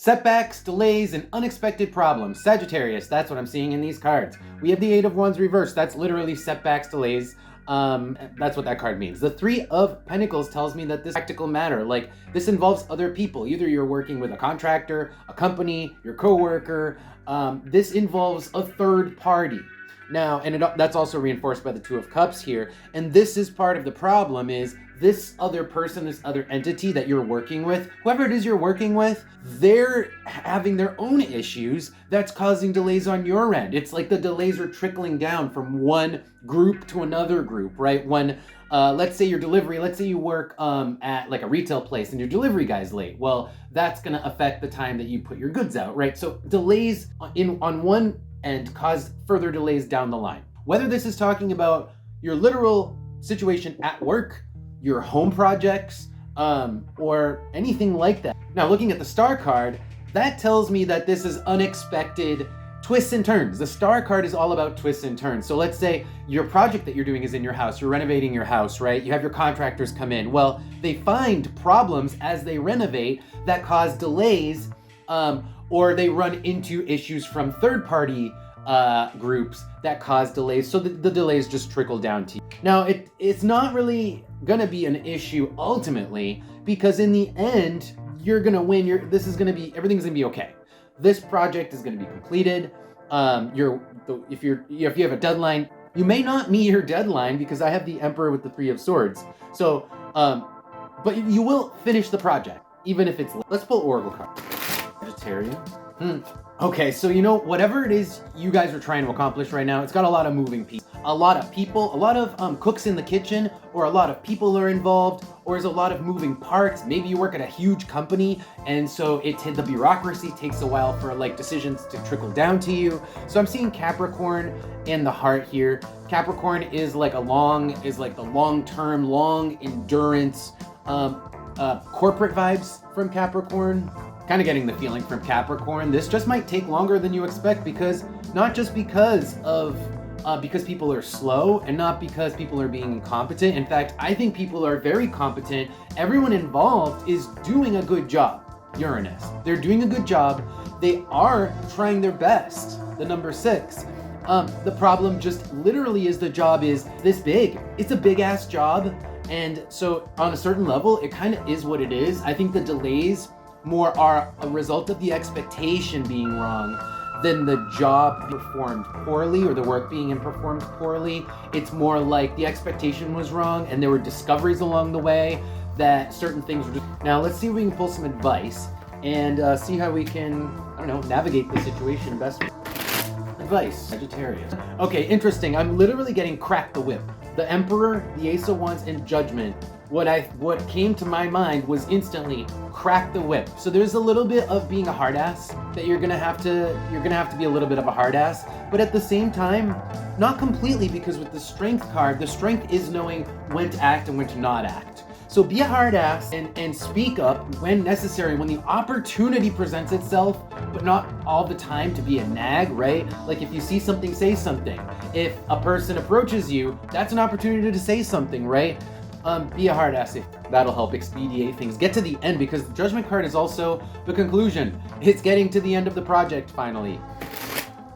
Setbacks, delays, and unexpected problems. Sagittarius, that's what I'm seeing in these cards. We have the Eight of Wands reversed. That's literally setbacks, delays. That's what that card means. The Three of Pentacles tells me that this practical matter, like this involves other people. Either you're working with a contractor, a company, your coworker. This involves a third party. Now, and that's also reinforced by the Two of Cups here. And this is part of the problem is this other person, this other entity that you're working with, whoever it is you're working with, they're having their own issues that's causing delays on your end. It's like the delays are trickling down from one group to another group, right? When, let's say let's say you work at like a retail place and your delivery guy's late. Well, that's gonna affect the time that you put your goods out, right? So delays on one end cause further delays down the line. Whether this is talking about your literal situation at work, your home projects, or anything like that. Now, looking at the Star card, that tells me that this is unexpected twists and turns. The Star card is all about twists and turns. So let's say your project that you're doing is in your house, you're renovating your house, right? You have your contractors come in. Well, they find problems as they renovate that cause delays, or they run into issues from third-party groups that cause delays. So the delays just trickle down to you. Now, it's not really gonna be an issue ultimately, because in the end, you're gonna win. Everything's gonna be okay. This project is gonna be completed. If you have a deadline, you may not meet your deadline because I have the Emperor with the Three of Swords. So, but you will finish the project, even if it's. Let's pull Oracle card. Sagittarius. Okay, so whatever it is you guys are trying to accomplish right now, it's got a lot of moving pieces. A lot of people, a lot of cooks in the kitchen, or a lot of people are involved, or there's a lot of moving parts. Maybe you work at a huge company, and so the bureaucracy takes a while for like decisions to trickle down to you. So I'm seeing Capricorn in the heart here. Capricorn is like the long-term, long endurance, corporate vibes from Capricorn. Kind of getting the feeling from Capricorn. This just might take longer than you expect not just because people are slow and not because people are being incompetent. In fact, I think people are very competent. Everyone involved is doing a good job. Uranus. They're doing a good job. They are trying their best. The number 6. The problem just literally is the job is this big. It's a big ass job. And so on a certain level, it kind of is what it is. I think the delays more are a result of the expectation being wrong than the job performed poorly or the work being performed poorly. It's more like the expectation was wrong and there were discoveries along the way that certain things were just... Now let's see if we can pull some advice and see how we can, navigate the situation best. Advice, Sagittarius. Okay, interesting. I'm literally getting crack the whip. The Emperor, the Ace of Wands, and Judgment. What came to my mind was instantly crack the whip. So there's a little bit of being a hard ass that you're gonna have to be a little bit of a hard ass, but at the same time, not completely, because with the Strength card, the strength is knowing when to act and when to not act. So be a hard ass and speak up when necessary, when the opportunity presents itself, but not all the time to be a nag, right? Like if you see something, say something. If a person approaches you, that's an opportunity to say something, right? Be a hard ass. That'll help expedite things. Get to the end, because the Judgment card is also the conclusion. It's getting to the end of the project finally.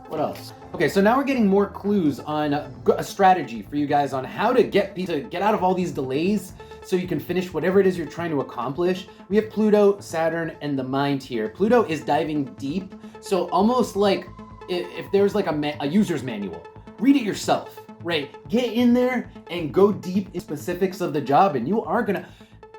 What else? Okay, so now we're getting more clues on a strategy for you guys on how to get out of all these delays so you can finish whatever it is you're trying to accomplish. We have Pluto, Saturn, and the mind here. Pluto is diving deep, so almost like if there's like a user's manual, read it yourself. Right, get in there and go deep in specifics of the job, and you are gonna,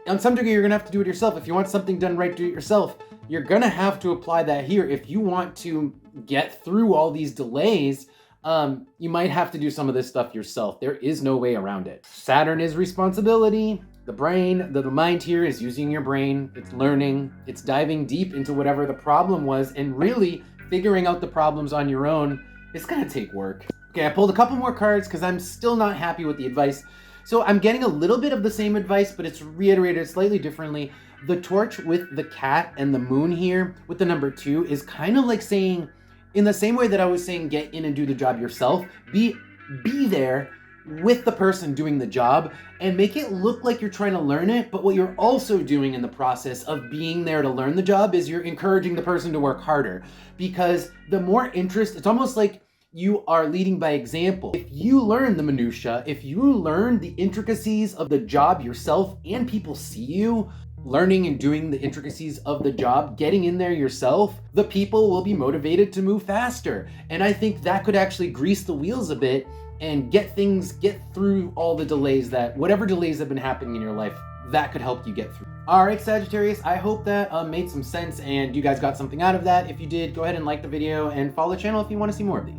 on some degree, you're gonna have to do it yourself. If you want something done right, do it yourself. You're gonna have to apply that here. If you want to get through all these delays, you might have to do some of this stuff yourself. There is no way around it. Saturn is responsibility. The brain, the mind here is using your brain. It's learning. It's diving deep into whatever the problem was, and really figuring out the problems on your own. It's gonna take work. Okay, I pulled a couple more cards because I'm still not happy with the advice. So I'm getting a little bit of the same advice, but it's reiterated slightly differently. The torch with the cat and the moon here with the number 2 is kind of like saying, in the same way that I was saying, get in and do the job yourself, be there, with the person doing the job and make it look like you're trying to learn it, but what you're also doing in the process of being there to learn the job is you're encouraging the person to work harder. Because the more interest, it's almost like you are leading by example. If you learn the minutia, if you learn the intricacies of the job yourself and people see you learning and doing the intricacies of the job, getting in there yourself, the people will be motivated to move faster. And I think that could actually grease the wheels a bit and get through all the delays whatever delays have been happening in your life, that could help you get through. All right, Sagittarius, I hope that made some sense and you guys got something out of that. If you did, go ahead and like the video and follow the channel if you want to see more of these.